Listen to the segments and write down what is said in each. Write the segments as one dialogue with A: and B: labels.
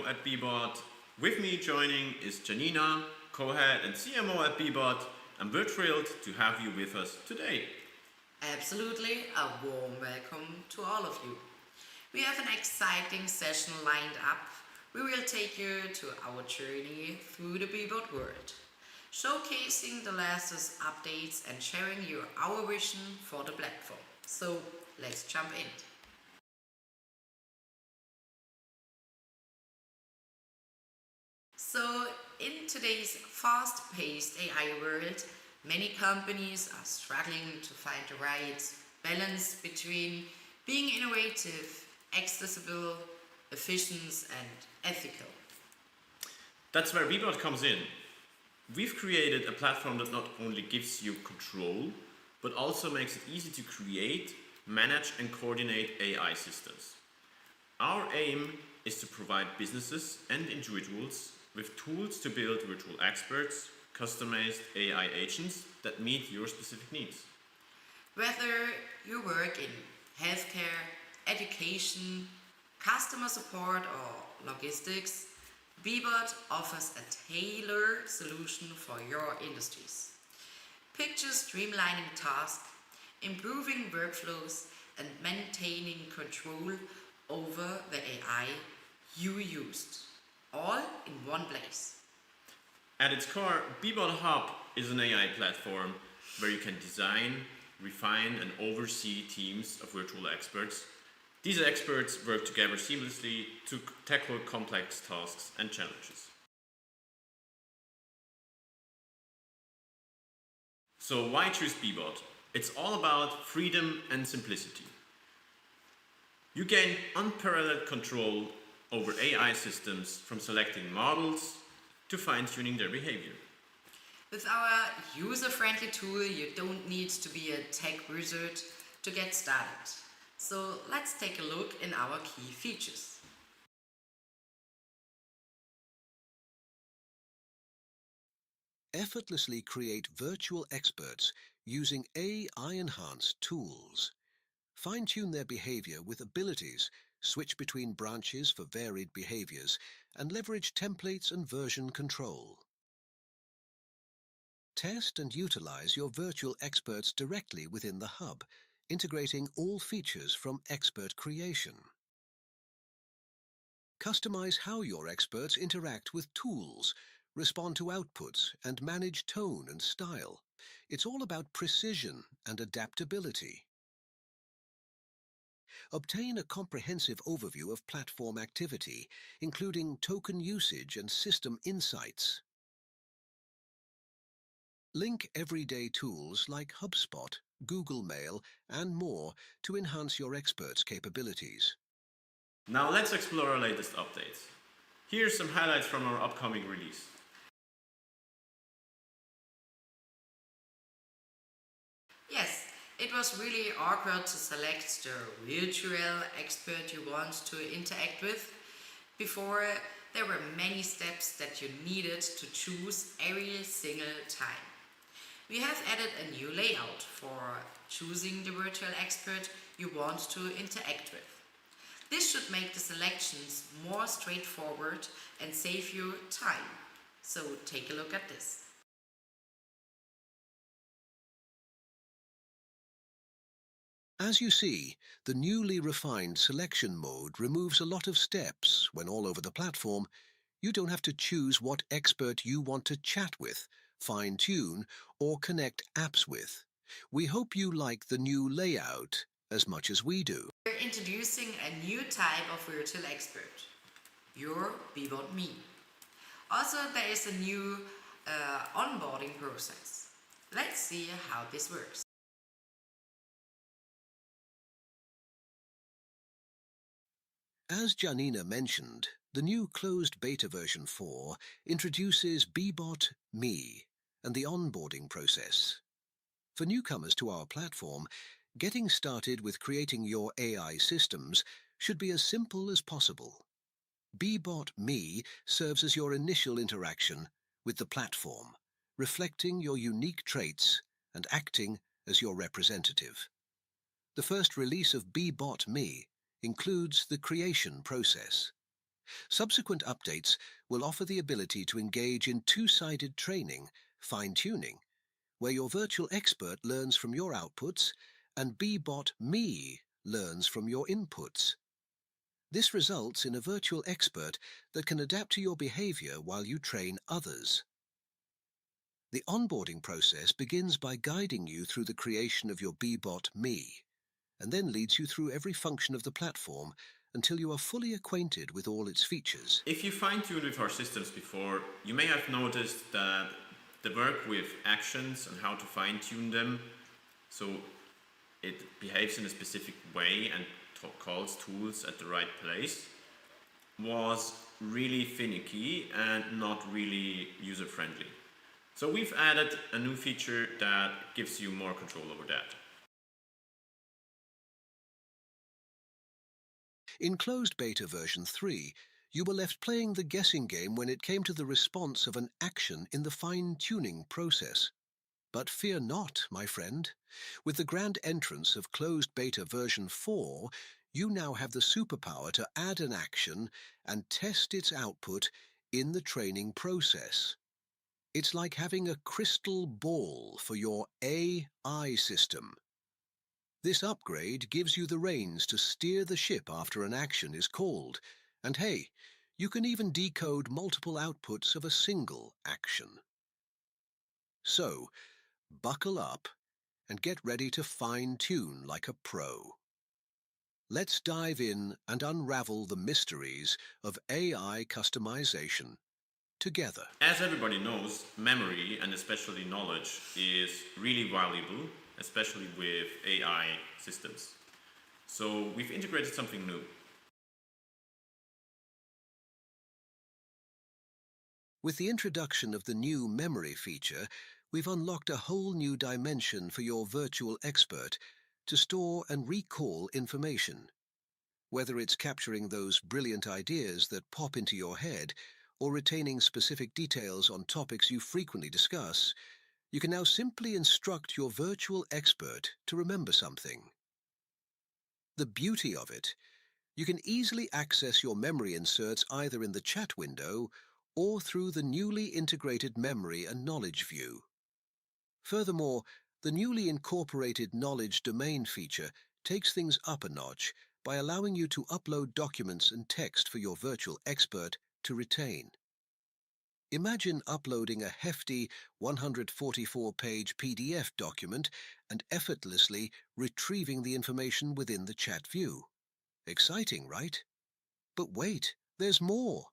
A: CTO at Bbot. With me joining is Janina, co-head and CMO at Bbot. And we're thrilled to have you with us today.
B: Absolutely, a warm welcome to all of you. We have an exciting session lined up. We will take you to our journey through the Bbot world, showcasing the latest updates and sharing you our vision for the platform. So let's jump in. So in today's fast-paced AI world, many companies are struggling to find the right balance between being innovative, accessible, efficient, and ethical.
A: That's where Bbot comes in. We've created a platform that not only gives you control, but also makes it easy to create, manage, and coordinate AI systems. Our aim is to provide businesses and individuals with tools to build virtual experts, customized AI agents that meet your specific needs.
B: Whether you work in healthcare, education, customer support, or logistics, Bbot offers a tailored solution for your industries. Picture streamlining tasks, improving workflows, and maintaining control over the AI you used, all in one place.
A: At its core, Bbot Hub is an AI platform where you can design, refine, and oversee teams of virtual experts. These experts work together seamlessly to tackle complex tasks and challenges. So why choose Bbot? It's all about freedom and simplicity. You gain unparalleled control over AI systems, from selecting models to fine-tuning their behavior.
B: With our user-friendly tool, you don't need to be a tech wizard to get started. So let's take a look in our key features.
C: Effortlessly create virtual experts using AI-enhanced tools. Fine-tune their behavior with abilities, switch between branches for varied behaviors, and leverage templates and version control. Test and utilize your virtual experts directly within the hub, integrating all features from expert creation. Customize how your experts interact with tools, respond to outputs, and manage tone and style. It's all about precision and adaptability. Obtain a comprehensive overview of platform activity, including token usage and system insights. Link everyday tools like HubSpot, Google Mail, and more to enhance your experts' capabilities.
A: Now let's explore our latest updates. Here's some highlights from our upcoming release.
B: Yes, it was really awkward to select the virtual expert you want to interact with. Before, there were many steps that you needed to choose every single time. We have added a new layout for choosing the virtual expert you want to interact with. This should make the selections more straightforward and save you time. So take a look at this.
C: As you see, the newly refined selection mode removes a lot of steps when all over the platform. You don't have to choose what expert you want to chat with, fine-tune, or connect apps with. We hope you like the new layout as much as we do.
B: We're introducing a new type of virtual expert, your Bbot Me. Also, there is a new onboarding process. Let's see how this works.
C: As Janina mentioned, the new closed beta version 4 introduces Bbot Me and the onboarding process. For newcomers to our platform, getting started with creating your AI systems should be as simple as possible. Bbot Me serves as your initial interaction with the platform, reflecting your unique traits and acting as your representative. The first release of Bbot Me includes the creation process. Subsequent updates will offer the ability to engage in two-sided training, fine-tuning, where your virtual expert learns from your outputs and Bbot Me learns from your inputs. This results in a virtual expert that can adapt to your behavior while you train others. The onboarding process begins by guiding you through the creation of your Bbot Me, and then leads you through every function of the platform until you are fully acquainted with all its features.
A: If you fine-tuned with our systems before, you may have noticed that the work with actions and how to fine-tune them, so it behaves in a specific way and calls tools at the right place, was really finicky and not really user-friendly. So we've added a new feature that gives you more control over that.
C: In closed beta version 3, you were left playing the guessing game when it came to the response of an action in the fine-tuning process. But fear not, my friend. With the grand entrance of closed beta version 4, you now have the superpower to add an action and test its output in the training process. It's like having a crystal ball for your AI system. This upgrade gives you the reins to steer the ship after an action is called, and hey, you can even decode multiple outputs of a single action. So, buckle up and get ready to fine-tune like a pro. Let's dive in and unravel the mysteries of AI customization together.
A: As everybody knows, memory and especially knowledge is really valuable, especially with AI systems. So we've integrated something new.
C: With the introduction of the new memory feature, we've unlocked a whole new dimension for your virtual expert to store and recall information. Whether it's capturing those brilliant ideas that pop into your head or retaining specific details on topics you frequently discuss, you can now simply instruct your virtual expert to remember something. The beauty of it, you can easily access your memory inserts either in the chat window or through the newly integrated memory and knowledge view. Furthermore, the newly incorporated knowledge domain feature takes things up a notch by allowing you to upload documents and text for your virtual expert to retain. Imagine uploading a hefty 144-page PDF document and effortlessly retrieving the information within the chat view. Exciting, right? But wait, there's more.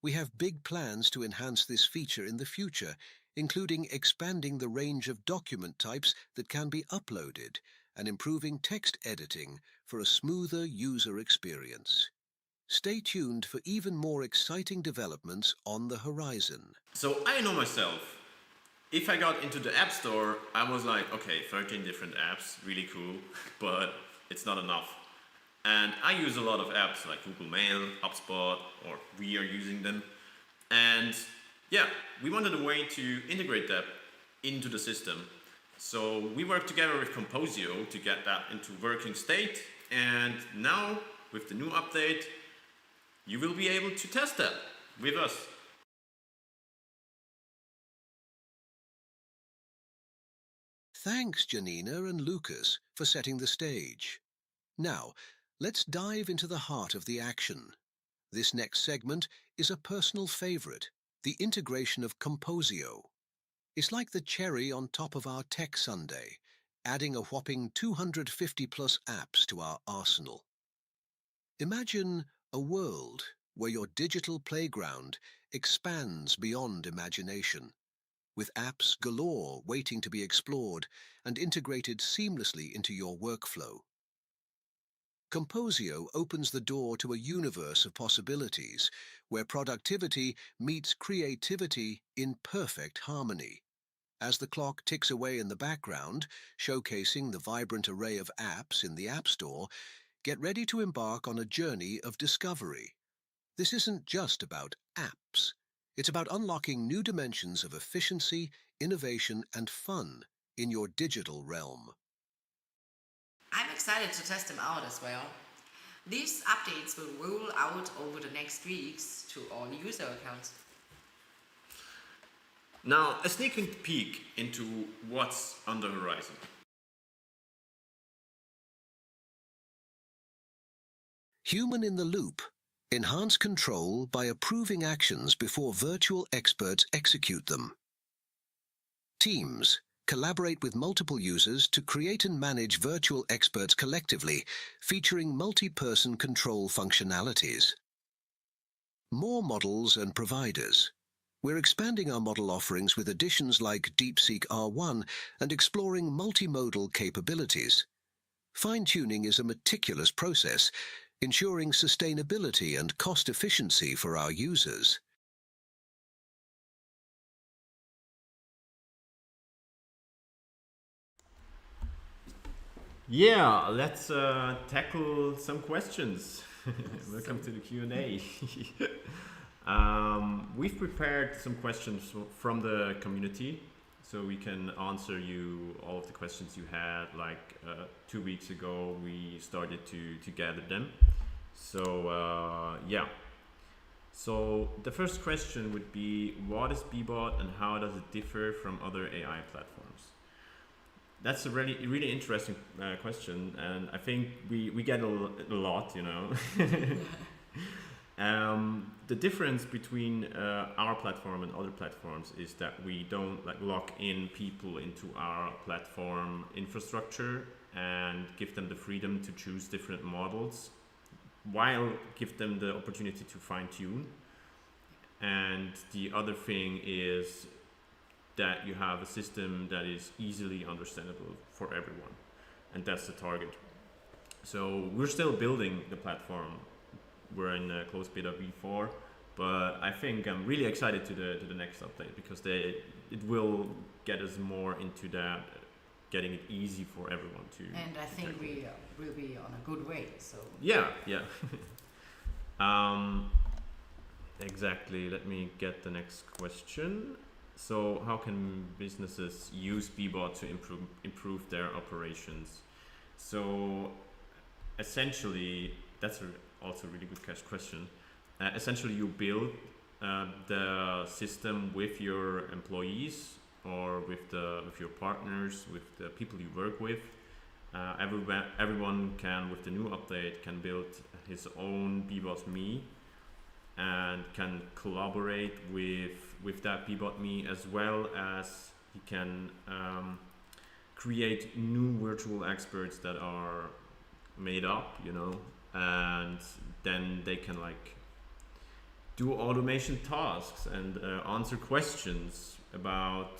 C: We have big plans to enhance this feature in the future, including expanding the range of document types that can be uploaded and improving text editing for a smoother user experience. Stay tuned for even more exciting developments on the horizon.
A: So I know myself. If I got into the App Store, I was like, okay, 13 different apps, really cool, but it's not enough. And I use a lot of apps like Google Mail, HubSpot, or we are using them. And yeah, we wanted a way to integrate that into the system. So we worked together with Composio to get that into working state. And now, with the new update, you will be able to test that with us.
C: Thanks, Janina and Lucas, for setting the stage. Now, let's dive into the heart of the action. This next segment is a personal favorite, the integration of Composio. It's like the cherry on top of our tech sundae, adding a whopping 250-plus apps to our arsenal. Imagine a world where your digital playground expands beyond imagination, with apps galore waiting to be explored and integrated seamlessly into your workflow. Composio opens the door to a universe of possibilities where productivity meets creativity in perfect harmony. As the clock ticks away in the background, showcasing the vibrant array of apps in the App Store, get ready to embark on a journey of discovery. This isn't just about apps. It's about unlocking new dimensions of efficiency, innovation, and fun in your digital realm.
B: I'm excited to test them out as well. These updates will roll out over the next weeks to all user accounts.
A: Now, a sneak peek into what's on the horizon.
C: Human in the loop. Enhance control by approving actions before virtual experts execute them. Teams. Collaborate with multiple users to create and manage virtual experts collectively, featuring multi-person control functionalities. More models and providers. We're expanding our model offerings with additions like DeepSeek R1 and exploring multimodal capabilities. Fine-tuning is a meticulous process, ensuring sustainability and cost efficiency for our users.
A: Yeah, let's tackle some questions. Welcome to the Q&A. We've prepared some questions from the community, so we can answer you all of the questions you had. Like 2 weeks ago, we started to gather them. So yeah. So the first question would be, what is Bbot and how does it differ from other AI platforms? That's a really interesting question, and I think we get a lot, you know. The difference between our platform and other platforms is that we don't like lock in people into our platform infrastructure and give them the freedom to choose different models, while give them the opportunity to fine tune. And the other thing is that you have a system that is easily understandable for everyone, and that's the target. So we're still building the platform. We're in closed beta v4, but I think I'm really excited to the next update, because it will get us more into that, getting it easy for everyone to.
B: And I think we will be on a good way. So
A: yeah. Exactly. Let me get the next question. So how can businesses use Bbot to improve their operations? So essentially, that's also a really good question. Essentially, you build the system with your employees or with your partners, with the people you work with. Everyone can, with the new update, can build his own Bbot Me and can collaborate with that Bbot Me, as well as he can create new virtual experts that are made up, you know, and then they can like do automation tasks and answer questions about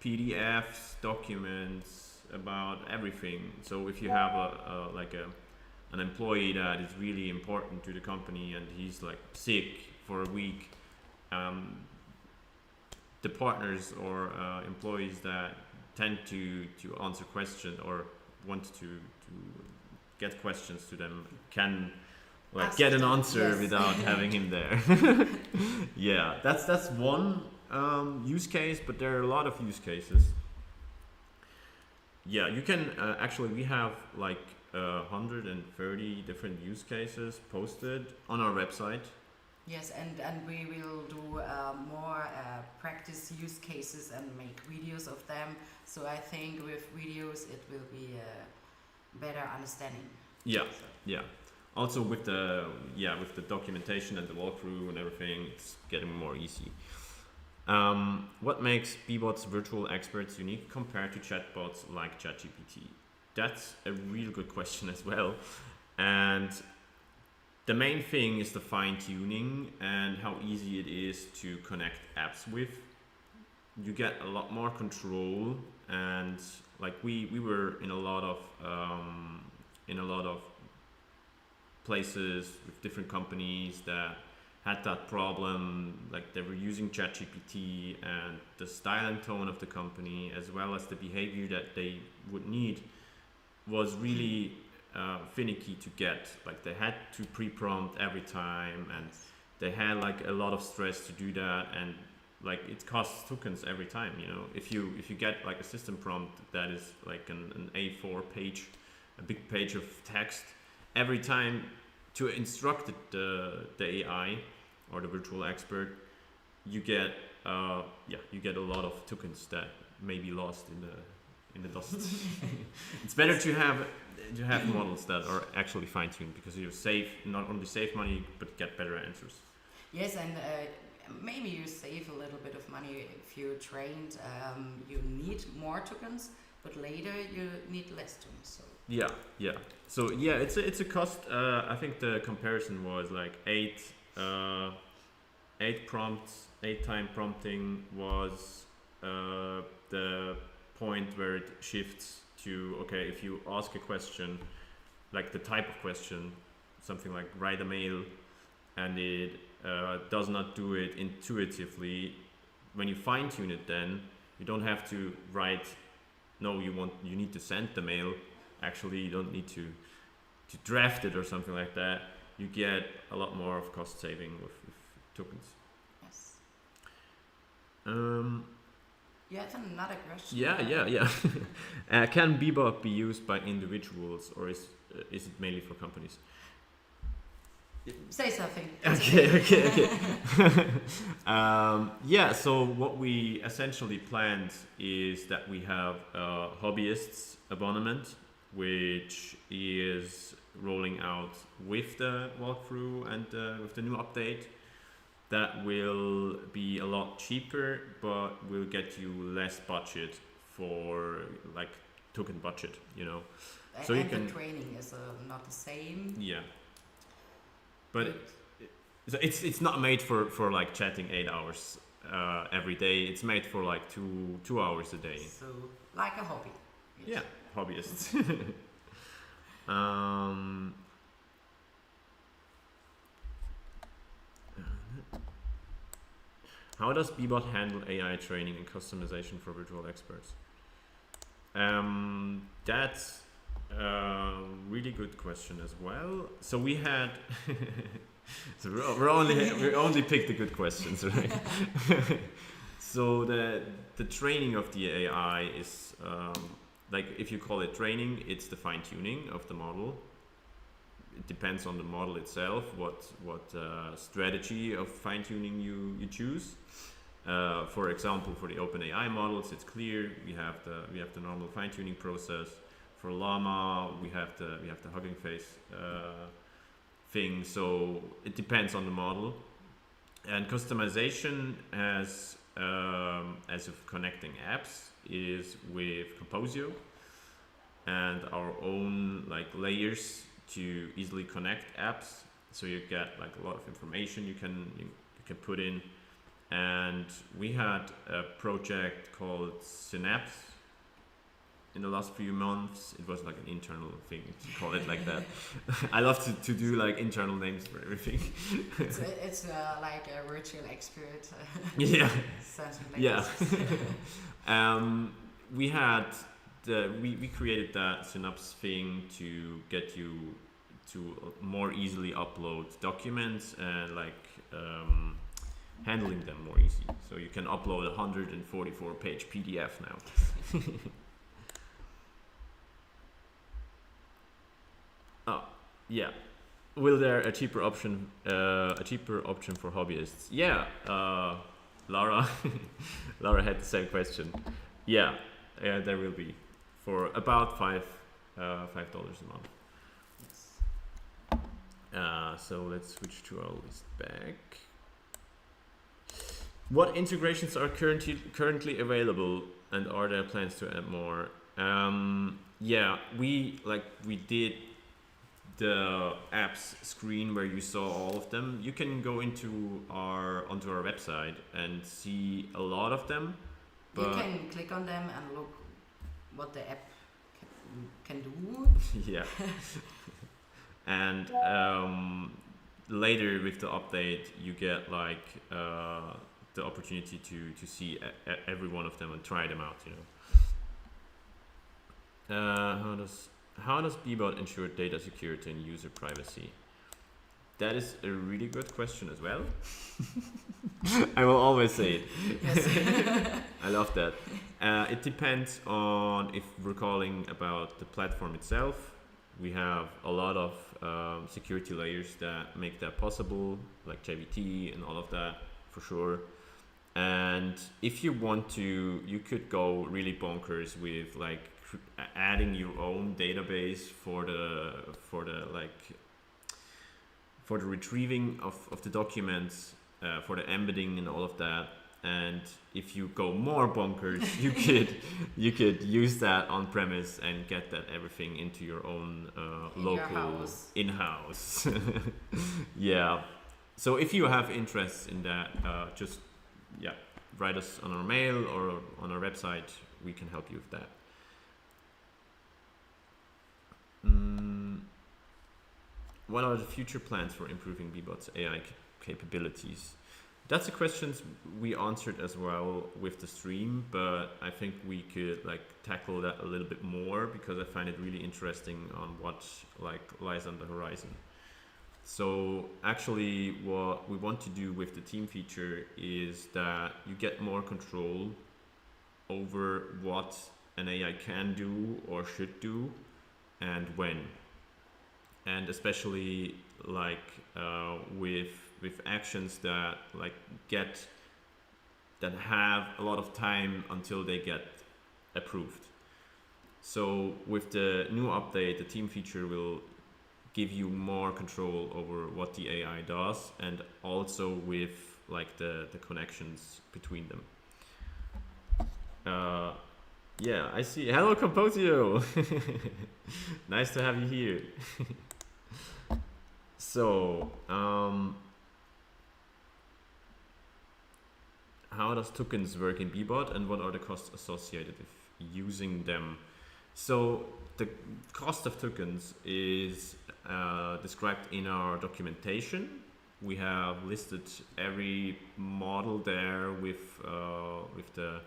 A: PDFs, documents, about everything. So if you have an employee that is really important to the company and he's like sick for a week, the partners or employees that tend to answer questions or want to get questions to them can like get an answer
B: yes.
A: without having him there. Yeah, that's one use case, but there are a lot of use cases. Yeah, you can actually, we have like 130 different use cases posted on our website.
B: yes, and we will do more practice use cases and make videos of them. So I think with videos it will be a better understanding.
A: Yeah, yeah. Also with the documentation and the walkthrough and everything, it's getting more easy. What makes Bbot's virtual experts unique compared to chatbots like ChatGPT? That's a really good question as well. And the main thing is the fine tuning and how easy it is to connect apps with. You get a lot more control, and like we were in a lot of places with different companies that had that problem, like they were using ChatGPT, and the style and tone of the company as well as the behavior that they would need was really finicky to get. Like they had to pre-prompt every time, and they had like a lot of stress to do that, and like it costs tokens every time, you know. If you get like a system prompt that is like an A4 page, a big page of text, every time to instruct the AI or the virtual expert, you get you get a lot of tokens that may be lost in the dust. It's better to have models that are actually fine-tuned, because you not only save money but get better answers.
B: Yes, and maybe you save a little bit of money if you're trained. You need more tokens, but later you need less tokens. So.
A: Yeah. So yeah, it's a cost. I think the comparison was like 8 time prompting was the point where it shifts to, okay, if you ask a question, like the type of question, something like write a mail, and it does not do it intuitively. When you fine tune it, then you don't have to write, no, you need to send the mail. Actually, you don't need to draft it or something like that. You get a lot more of cost saving with tokens.
B: Yes.
A: You
B: have another question?
A: Yeah. Can Bebop be used by individuals, or is it mainly for companies?
B: Say something.
A: Okay. Yeah, so what we essentially planned is that we have a hobbyists abonnement, which is rolling out with the walkthrough and with the new update. That will be a lot cheaper, but will get you less budget for like token budget, So
B: and the training is not the same.
A: Yeah. But it's not made for like chatting 8 hours every day. It's made for like 2 hours a day.
B: So like a hobby.
A: Yes. Yeah, hobbyists. How does Bebot handle AI training and customization for virtual experts? That's a really good question as well. So we had, so we only picked the good questions, right? So the training of the AI is like, if you call it training, it's the fine tuning of the model. It depends on the model itself, what strategy of fine tuning you choose. For example, for the OpenAI models, it's clear we have the normal fine tuning process. For Llama, we have the Hugging Face thing. So it depends on the model. And customization as of connecting apps is with Composio and our own like layers to easily connect apps. So you get like a lot of information you can put in. And we had a project called Synapse in the last few months. It was like an internal thing to call it like that. I love to do like internal names for everything.
B: It's like a virtual expert.
A: Yeah.
B: Something like
A: yeah.
B: this.
A: We created that Synapse thing to get you to more easily upload documents and like handling them more easy. So you can upload a 144-page PDF now. Oh, yeah. Will there a cheaper option for hobbyists? Yeah, Laura. Laura had the same question. Yeah, there will be for about $5 a month.
B: Yes.
A: So let's switch to our list back. What integrations are currently available, and are there plans to add more? Yeah, we did the apps screen where you saw all of them. You can go onto our website and see a lot of them. But
B: you can click on them and look what the app can do.
A: Yeah. And later with the update, you get like the opportunity to see every one of them and try them out. How does Bebot ensure data security and user privacy? That is a really good question as well. I will always say it.
B: Yes.
A: I love that. It depends on if we're calling about the platform itself We have a lot of security layers that make that possible, like JVT and all of that, for sure. And if you want to, you could go really bonkers with like adding your own database for the retrieving of the documents, for the embedding and all of that. And if you go more bonkers, you could use that on premise and get that everything into your own local in-house. Yeah. So if you have interest in that, just write us on our mail or on our website. We can help you with that. What are the future plans for improving Bbot's AI capabilities? That's a question we answered as well with the stream, but I think we could like tackle that a little bit more because I find it really interesting on what like lies on the horizon. So actually what we want to do with the team feature is that you get more control over what an AI can do or should do and when. And especially like with actions that like that have a lot of time until they get approved. So with the new update, the team feature will give you more control over what the AI does, and also with like the connections between them. Yeah, I see. Hello, Composio. Nice to have you here. So, how does tokens work in Bbot, and what are the costs associated with using them? So the cost of tokens is described in our documentation. We have listed every model there with the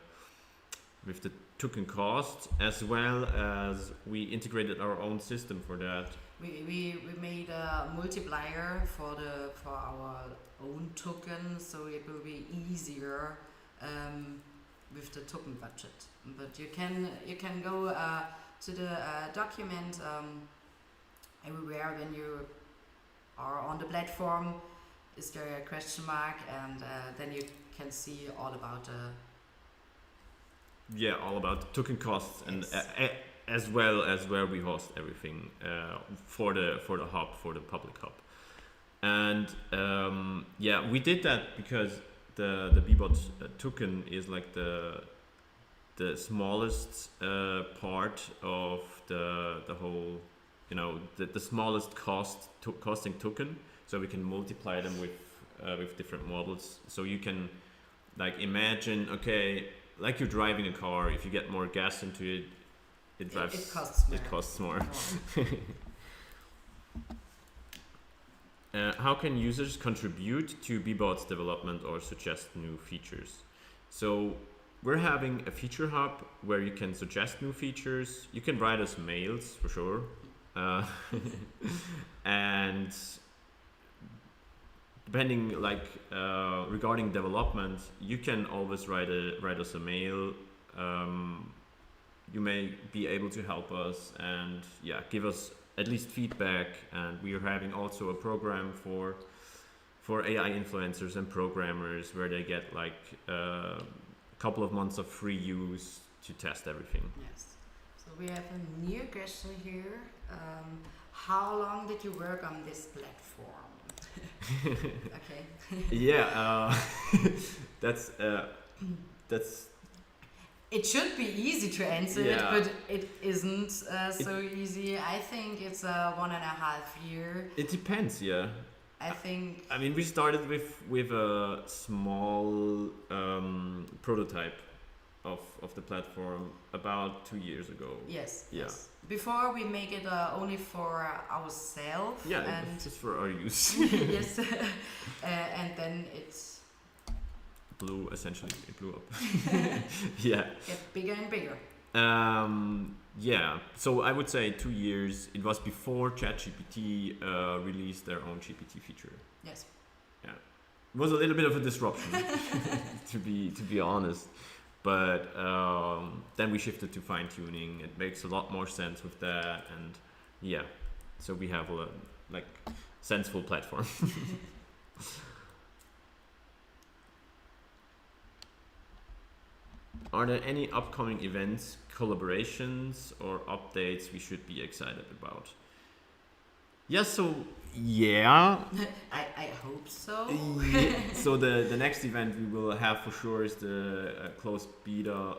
A: token cost, as well as we integrated our own system for that.
B: We made a multiplier for our own token, so it will be easier with the token budget. But you can go to the document everywhere when you are on the platform. Is there a question mark, and then you can see all about
A: all about token costs,
B: yes.
A: And as well as where we host everything for the hub, for the public hub. And we did that because the Bbot token is like the smallest part of the whole, the smallest costing token. So we can multiply them with different models. So you can like imagine, okay, like you're driving a car. If you get more gas into it, it costs more. How can users contribute to Bbot's development or suggest new features? So we're having a feature hub where you can suggest new features. You can write us mails for sure. And depending regarding development, you can always write us a mail. You may be able to help us and give us at least feedback. And we are having also a program for AI influencers and programmers where they get like a couple of months of free use to test everything.
B: Yes. So we have a new question here. How long did you work on this platform? Okay.
A: That's.
B: It should be easy to answer it, but it isn't so easy. I think it's 1.5 years.
A: It depends, yeah.
B: I
A: mean, we started with a small prototype of the platform about 2 years ago.
B: Yes.
A: Yeah.
B: Yes. Before we make it only for ourselves.
A: Yeah, and just for our use.
B: Yes. And then it's
A: essentially it blew up. Yeah.
B: Get bigger and bigger.
A: So I would say 2 years. It was before ChatGPT released their own GPT feature.
B: Yes.
A: Yeah. It was a little bit of a disruption, to be honest. But then we shifted to fine tuning. It makes a lot more sense with that, and yeah, so we have a like sensible platform. Are there any upcoming events, collaborations, or updates we should be excited about? Yes, so yeah.
B: I hope so.
A: So the next event we will have for sure is the closed beta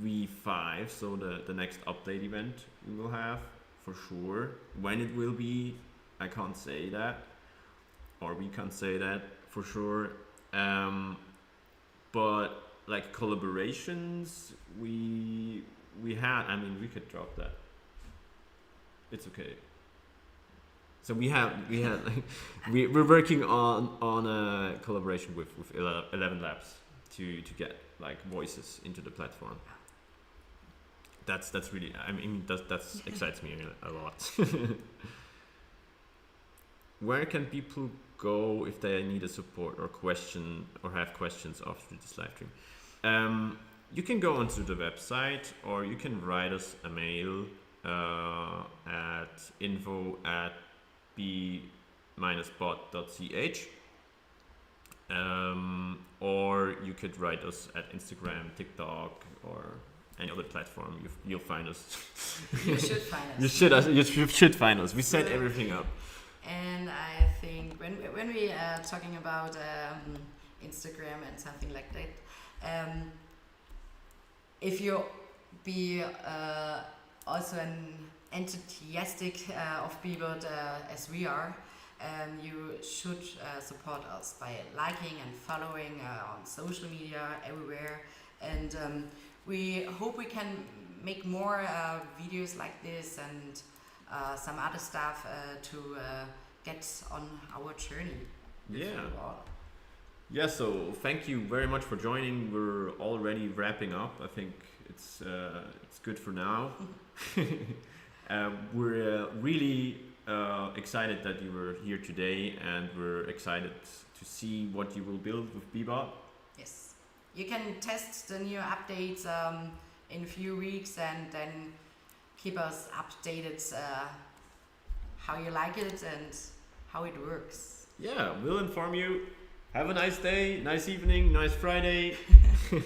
A: V5. So the next update event we will have for sure. When it will be, I can't say that, or we can't say that for sure. But like collaborations, we had. I mean, we could drop that. It's okay. So we had like, we're working on a collaboration with 11 Labs to get like voices into the platform. That's really, I mean, that's excites me a lot. Where can people go if they need a support or question or have questions after this live stream? You can go onto the website, or you can write us a mail at info@b-bot.ch, or you could write us at Instagram, TikTok, or any other platform. You'll find us.
B: You should find us.
A: You should find us. We set everything up.
B: And I think when we are talking about Instagram and something like that, if you be also an enthusiastic of Bebot as we are, you should support us by liking and following on social media everywhere. And we hope we can make more videos like this and some other stuff to get on our journey.
A: Yeah, so thank you very much for joining. We're already wrapping up. I think it's good for now. We're really excited that you were here today, and we're excited to see what you will build with Bebot.
B: Yes, you can test the new updates in a few weeks, and then keep us updated how you like it and how it works.
A: Yeah, we'll inform you. Have a nice day, nice evening, nice Friday.